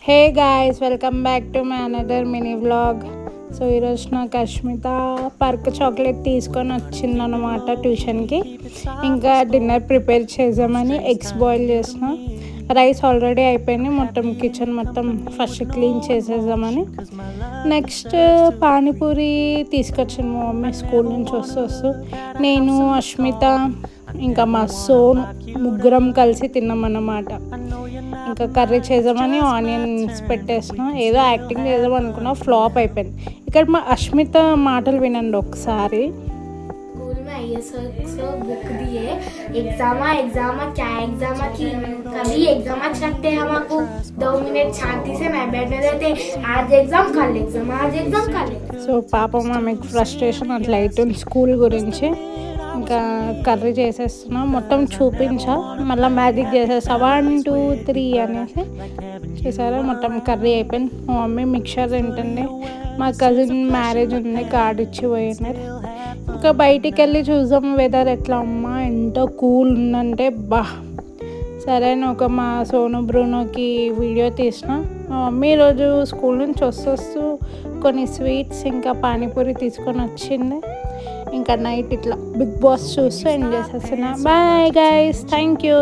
Hey guys, welcome back to my another mini vlog. So ఈరోజు నాకు Ashmita perk chocolate తీసుకొని వచ్చిందనమాట ట్యూషన్కి. ఇంకా డిన్నర్ ప్రిపేర్ చేద్దామని ఎగ్స్ బాయిల్ చేసిన. రైస్ ఆల్రెడీ అయిపోయింది, మొత్తం కిచెన్ మొత్తం ఫస్ట్ క్లీన్ చేసేద్దామని. నెక్స్ట్ పానీపూరి తీసుకొచ్చాను మా మమ్మీ స్కూల్ నుంచి వస్తూ. నేను అష్మిత ఇంకా మా సోను ముగ్గురం కలిసి తిన్నామన్నమాట. ఇంకా కర్రీ చేద్దామని ఆనియన్స్ పెట్టేసిన. ఏదో యాక్టింగ్ చేద్దాం అనుకున్నా, ఫ్లాప్ అయిపోయింది. ఇక్కడ మా అష్మిత మాటలు వినండి ఒకసారి. स्कूल में आइए सर बुक दिए एग्जाम क्या एग्जाम की कभी एग्जाम रखते हैं हमको 2 मिनट शांति से नहीं बैठने देते. आज एग्जाम कल एग्जाम. సో పాపం ఆమెకు ఫ్రస్ట్రేషన్ అట్లా అవుతుంది స్కూల్ గురించి. ఇంకా కర్రీ చేసేస్తున్నా, మొత్తం చూపించా, మళ్ళీ మ్యాజిక్ చేసేస్తా 1 2 3 అనేసి. చూసారా, మొత్తం కర్రీ అయిపోయింది. మా మమ్మీ మిక్చర్ తింటుంది. మా కజిన్ మ్యారేజ్ ఉంది, కార్డు ఇచ్చి పోయినారు. ఇంకా బయటికి వెళ్ళి చూద్దాం వెదర్ ఎట్లా. అమ్మా ఎంత కూల్ ఉందంటే బా. సరే ఒక మా సోను బ్రూనోకి వీడియో తీసిన. మా మమ్మీ ఈరోజు స్కూల్ నుంచి వస్తూ కొన్ని స్వీట్స్ ఇంకా పానీపూరి తీసుకొని వచ్చింది. ఇంకా నైట్ ఇట్లా బిగ్ బాస్ చూస్తూ ఎంజాయ్ చేసేస్తున్నా. Bye guys, thank you.